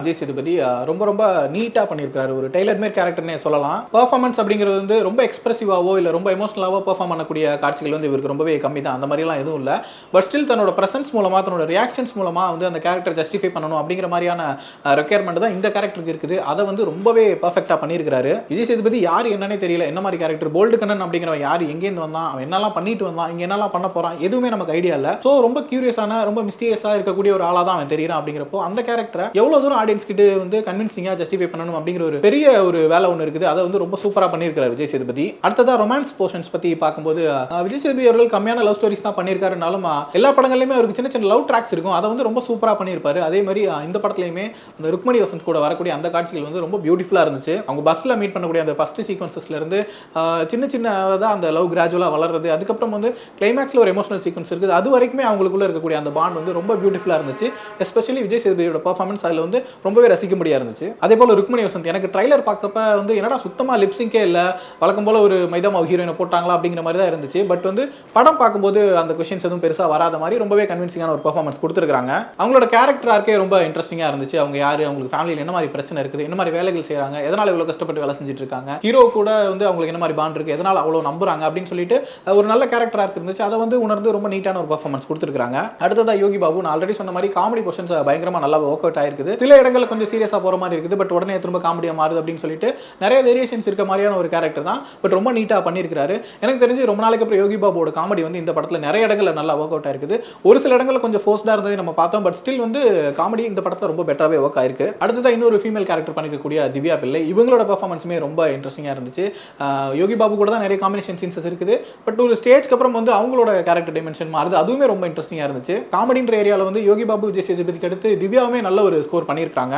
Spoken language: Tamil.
விஜய் சேதுபதி ரொம்ப ரொம்ப நீட்டாக பண்ணியிருக்காரு. ஒரு டெய்லர் மேட் கேரக்டர்னே சொல்லலாம். பெர்ஃபார்மன்ஸ் அப்படிங்கிறது வந்து ரொம்ப எக்ஸ்பிரசிவாவோ இல்லை ரொம்ப எமோஷனலாவோ பெர்ஃபார்ம் பண்ணக்கூடிய காட்சிகள் வந்து இவருக்கு ரொம்பவே கம்மி தான். அந்த மாதிரிலாம் எதுவும் இல்லை. பட் ஸ்டில் தன்னோட ப்ரெசன்ஸ் மூலமாக தன்னோட ரியாக்ஷன்ஸ் மூலமாக வந்து அந்த கேரக்டர் ஜஸ்டிஃபை பண்ணணும் அப்படிங்கிற மாதிரியான ரெக்யர்மெண்ட் தான் இந்த கேரக்டருக்கு இருக்குது. அதை வந்து ரொம்பவே பர்ஃபெக்டாக பண்ணியிருக்காரு. விஜய் சேதுபதி யார் என்னன்னே தெரியல. என்ன மாதிரி கேரக்டர் போல்டு கண்ணன் அப்படிங்கிறவன் யார், எங்கேருந்து வந்தான், அவன் என்னெல்லாம் பண்ணிட்டு வந்தான், இங்கே என்னெல்லாம் பண்ண போகிறான், எதுவுமே நமக்கு ஐடியா இல்லை. ஸோ ரொம்ப கியூரியஸான ரொம்ப மிஸ்டீரியஸாக இருக்கக்கூடிய ஒரு ஆளாக தான் அவன் தெரியுறான். அப்படிங்கிறப்போ அந்த கேரக்டரை எவ்வளோ தூரம் ஆடியன்ஸ் கிட்ட வந்து கன்வின்சிங்கா ஜஸ்டிஃபை பண்ணணும் அப்படிங்கிற ஒரு பெரிய ஒரு வேலை ஒன்று இருக்குது. அதை வந்து ரொம்ப சூப்பரா பண்ணியிருக்காரு விஜய் சேதுபதி. அடுத்ததா ரொமான்ஸ் போர்ஷன்ஸ் பத்தி பார்க்கும்போது விஜய் சேதுபதி அவர்கள் கம்மியான லவ் ஸ்டோரிஸ் தான் பண்ணியிருக்காருனாலும் எல்லா படங்கள்லையுமே அவருக்கு சின்ன சின்ன லவ் ட்ராக்ஸ் இருக்கும். அதை வந்து ரொம்ப சூப்பரா பண்ணியிருப்பாரு. அதே மாதிரி இந்த படத்துலையுமே அந்த ருக்மணி வசந்த் கூட வரக்கூடிய அந்த காட்சிகள் வந்து ரொம்ப பியூட்டிஃபுல்லா இருந்துச்சு. அவங்க பஸ்ல மீட் பண்ணக்கூடிய அந்த ஃபர்ஸ்ட் சீக்வன்சஸ்ல இருந்து சின்ன சின்னதாக அந்த லவ் கிராஜுவலா வளர்றது, அதுக்கப்புறம் வந்து கிளைமேக்ஸ்ல ஒரு எமோஷனல் சீக்வன்ஸ் இருக்குது. அது வரைக்குமே அவங்களுக்குள்ள இருக்கக்கூடிய அந்த பாண்ட் வந்து ரொம்ப பியூட்டிஃபுல்லா இருந்துச்சு. எஸ்பெஷலி விஜய் சேதுபதியோட பெர்ஃபார்மன்ஸ் அதில் வந்து ரொம்பவே ரசிக்க முடியாது இருந்துச்சு. அதே போல ருக்மணி வசந்த் எனக்கு ட்ரைலர் பார்க்கப்ப வந்து என்னடா சுத்தமா லிப்சிங்கே இல்ல, வழக்கம் போல ஒரு மைதா மாவு ஹீரோயினை போட்டாங்களா அப்படிங்கிற மாதிரி தான் இருந்துச்சு. பட் வந்து படம் பார்க்கும்போது அந்த கொஸ்டின்ஸ் எதுவும் பெருசா வராத மாதிரி ரொம்பவே கன்வின்சிங்கான ஒரு பெர்ஃபார்மன்ஸ் கொடுத்துருக்காங்க. அவங்களோட கேரக்டர் ஆர்க்கே ரொம்ப இன்ட்ரெஸ்டிங்கா இருந்துச்சு. அவங்க யாரு, அவங்களுக்கு ஃபேமிலியில் என்ன மாதிரி பிரச்சனை இருக்குது, என்ன மாதிரி வேலைகள் செய்யறாங்க, எதனால இவ்வளவு கஷ்டப்பட்டு வேலை செஞ்சுட்டு இருக்காங்க, ஹீரோ கூட வந்து அவங்களுக்கு என்ன மாதிரி பாண்ட் இருக்கு, எதனால அவ்வளவு நம்புறாங்க அப்படின்னு சொல்லிட்டு ஒரு நல்ல கேரக்டர் ஆர்க் இருந்துச்சு. அதை வந்து உணர்ந்து ரொம்ப நீட்டான ஒரு பெர்ஃபார்மன்ஸ் கொடுத்துருக்காங்க. அடுத்ததா யோகி பாபு, நான் ஆல்ரெடி சொன்ன மாதிரி காமெடி போர்ஷன்ஸ் பயங்கரமா நல்லா ஒர்க் அவுட் ஆயிருக்குது. சில இடங்கள் கொஞ்சம் சீரியஸா போற மாதிரி இருக்குது. பட் உடனே திரும்ப காமெடியா மாறுது அப்படின்னு சொல்லிட்டு நிறைய வேரியேஷன்ஸ் இருக்க மாதிரியான ஒரு கேரக்டர் தான். பட் ரொம்ப நீட்டா பண்ணியிருக்காரு. எனக்கு தெரிஞ்சு ரொம்ப நாளைக்கு அப்புறம் யோகி பாபுவோட காமெடி வந்து இந்த படத்துல நிறைய இடங்கள்ல நல்லா ஒர்க் அவுட் ஆயிருக்குது. ஒரு சில இடங்கள்ல கொஞ்சம் ஃபோர்ஸ்டா இருந்ததை நம்ம பார்த்தோம். பட் ஸ்டில் வந்து காமெடி இந்த படத்துல ரொம்ப பெட்டராகவே ஒர்க் ஆயிருக்கு. அடுத்ததான் இன்னொரு ஃபீமேல் கேரக்டர் பண்ணிருக்கக்கூடிய திவ்யா பிள்ளை, இவங்களோட பெர்ஃபார்மன்ஸுமே ரொம்ப இன்ட்ரெஸ்டிங்கா இருந்துச்சு. யோகி பாபு கூட தான் நிறைய காம்பினேஷன் சீன்ஸ் இருக்குது. பட் ஒரு ஸ்டேஜ்க்கு அப்புறம் வந்து அவங்களோட கேரக்டர் டைமென்ஷன் மாறுது. அதுவுமே ரொம்ப இன்ட்ரெஸ்டிங்கா இருந்துச்சு. காமெடின்ற ஏரியாவில் வந்து யோகி பாபு, விஜய் சேதுபதிக்கு அடுத்து திவ்யாவுமே நல்ல ஒரு ஸ்கோர் பண்ணியிருக்காங்க.